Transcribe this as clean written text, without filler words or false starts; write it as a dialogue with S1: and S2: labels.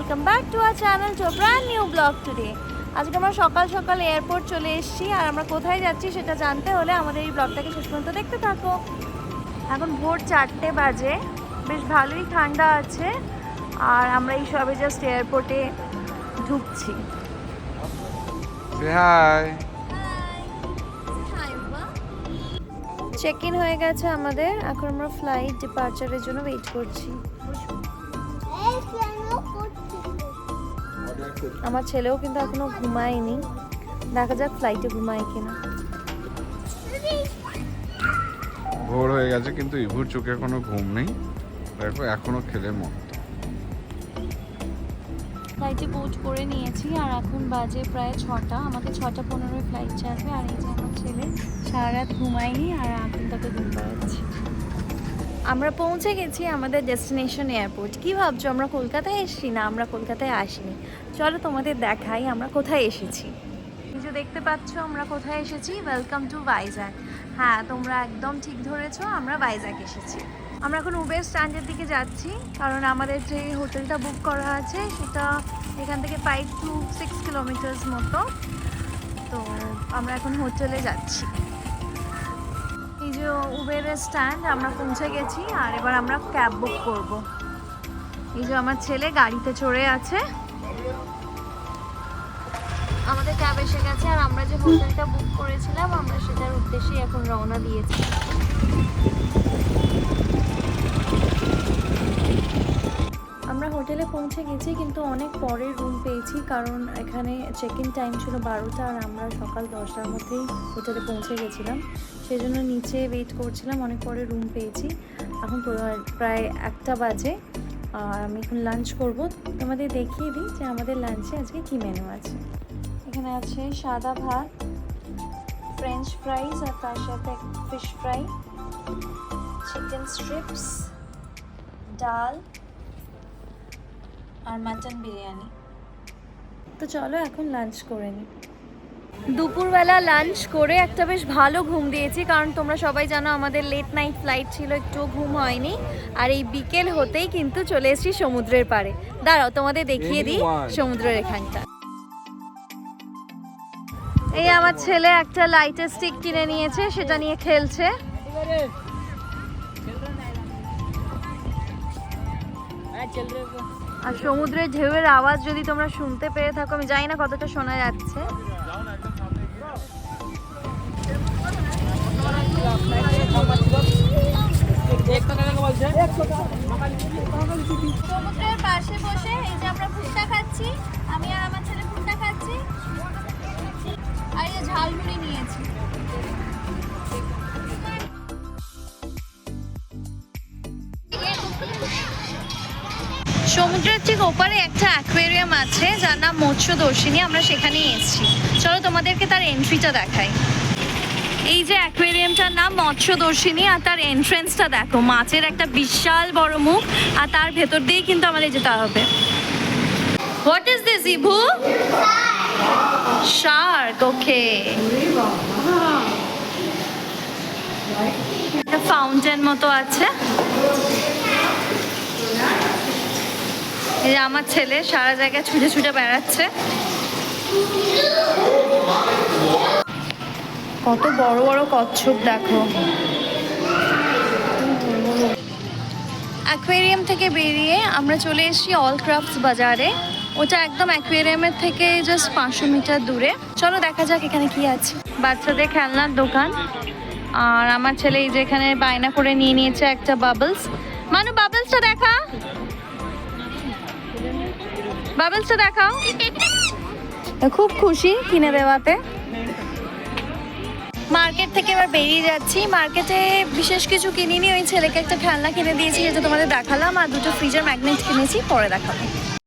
S1: Welcome back to our channel to brand new blog today. আজকে আমরা সকাল সকাল এয়ারপোর্ট চলে এসেছি, আর আমরা কোথায় যাচ্ছি সেটা জানতে হলে আমাদের এই ব্লগটাকে শেষ পর্যন্ত দেখতে থাকো। এখন ভোর 4টে বাজে, বেশ ভালোই ঠান্ডা আছে, আর আমরা এই সবে জাস্ট এয়ারপোর্টে ঢুকছি। চেক ইন হয়ে গেছে আমাদের, এখন আমরা ফ্লাইট ডিপার্চারের জন্য ওয়েট করছি। আমার ছেলেও কিন্তু এখনো ঘুমায়নি, দেখা যাক ফ্লাইটে ঘুমায় কিনা।
S2: ভোর হয়ে গেছে কিন্তু ইভুর চোখে কোনো ঘুম নেই, দেখো এখনো খেলে মত।
S1: ফ্লাইটে বোর্ড করে নিয়েছি, আর এখন বাজে প্রায় 6টা, আমাদের 6:15 ফ্লাইট ছাড়বে। আর এই যে আমার ছেলে সারা রাত ঘুমায়নি, আর এখন তাকে ঘুম পাড়াচ্ছি। আমরা পৌঁছে গেছি আমাদের ডেস্টিনেশন এয়ারপোর্ট। কি ভাবছো আমরা কলকাতায় এসেছি? না, আমরা কলকাতায় আসিনি। চলো তোমাদের দেখাই আমরা কোথায় এসেছি। এই যে দেখতে পাচ্ছ আমরা কোথায় এসেছি, ওয়েলকাম টু ভাইজ্যাক। হ্যাঁ, তোমরা একদম ঠিক ধরেছো, আমরা ভাইজ্যাক এসেছি। আমরা এখন উবের স্ট্যান্ডের দিকে যাচ্ছি, কারণ আমাদের যে হোটেলটা বুক করা আছে সেটা এখান থেকে 5 to 6 কিলোমিটার্স মতো। তো আমরা এখন হোটেলে যাচ্ছি। এই যে উবেরের স্ট্যান্ড, আমরা পৌঁছে গেছি, আর এবার আমরা ক্যাব বুক করব। এই যে আমার ছেলে গাড়িতে চড়ে আছে, আমাদের ক্যাব এসে গেছে, আর আমরা যে হোটেলটা বুক করেছিলাম আমরা সেটার উদ্দেশ্যেই এখন রওনা দিয়েছি। আমরা হোটেলে পৌঁছে গেছি, কিন্তু অনেক পরে রুম পেয়েছি, কারণ এখানে চেক ইন টাইম ছিল 12টা, আর আমরা সকাল 10টার মধ্যেই হোটেলে পৌঁছে গেছিলাম। সেই জন্য নিচে ওয়েট করছিলাম, অনেক পরে রুম পেয়েছি। এখন প্রায় 1টা বাজে, আর আমি এখন লাঞ্চ করব। তোমাদের দেখিয়ে দিই যে আমাদের লাঞ্চে আজকে কী মেনু আছে। এখানে আছে সাদা ভাত, ফ্রেঞ্চ ফ্রাইজ, আর তার সাথে ফিশ ফ্রাই, চিকেন স্ট্রিপস, ডাল আর মাটন বিরিয়ানি। তো চলো এখন লাঞ্চ করে নিই। দুপুরবেলা লাঞ্চ করে একটা বেশ ভালো ঘুম দিয়েছি, কারণ তোমরা সবাই জানো আমাদের লেট নাইট ফ্লাইট ছিল, একটুও ঘুম হয়নি। আর এই বিকেল হতেই কিন্তু চলে এসেছি সমুদ্রের পাড়ে। দাঁড়াও তোমাদের দেখিয়ে দিই সমুদ্রের এখানটা। এই আমার ছেলে একটা লাইটের স্টিক কিনে নিয়েছে, সেটা নিয়ে খেলছে। আর সমুদ্রের ঢেউয়ের আওয়াজ যদি তোমরা শুনতে পেয়ে থাকো, আমি জানি না কতটা শোনা যাচ্ছে। সমুদ্রের পাশে বসে এই যে আমরা ভুট্টা খাচ্ছি, আমি আর আমার ছেলে ভুট্টা খাচ্ছি, আর এই ঝালমুড়ি নিয়েছি। সমুদ্রের ঠিক ওপারে একটা অ্যাকোয়ারিয়াম আছে যার নাম মৎস্যদর্শিনী, আমরা সেখানেই এসেছি। চলো তোমাদেরকে তার এন্ট্রিটা দেখাই। এই যে অ্যাকোয়ারিয়ামটার নাম মৎস্যদর্শিনী, আর তার এন্ট্রেন্সটা দেখো, মাছের একটা বিশাল বড় মুখ, আর তার ভেতর দিয়েই কিন্তু আমাদের যেতে হবে। হোয়াট ইজ দিস ইভু? Shark, okay. একটা ফাউন্টেন মতো আছে। এই যে আমার ছেলে সারা জায়গায় ছুটে ছুটে বেড়াচ্ছে। কত বড় বড় কচ্ছপ দেখো। অ্যাকোয়ারিয়াম থেকে বেরিয়ে আমরা চলে এসেছি অল ক্রাফটস বাজারে। ওটা একদম অ্যাকোয়ারিয়ামের থেকে জাস্ট 500 মিটার দূরে। চলো দেখা যাক এখানে কি আছে। বাচ্চাদের খেলনার দোকান, আর আমার ছেলে এই যে এখানে বায়না করে নিয়ে নিয়েছে একটা বাবলস। মানু, বাবলসটা দেখা, বাবলসটা দেখাও। খুব খুশি কিনে দেওয়াতে। মার্কেট থেকে এবার বেরিয়ে যাচ্ছি। মার্কেটে বিশেষ কিছু কিনিনি, ওই ছেলেকে একটা খেলনা কিনে দিয়েছি যেটা তোমাদের দেখালাম, আর দুটো ফ্রিজের ম্যাগনেট কিনেছি, পরে দেখাবো।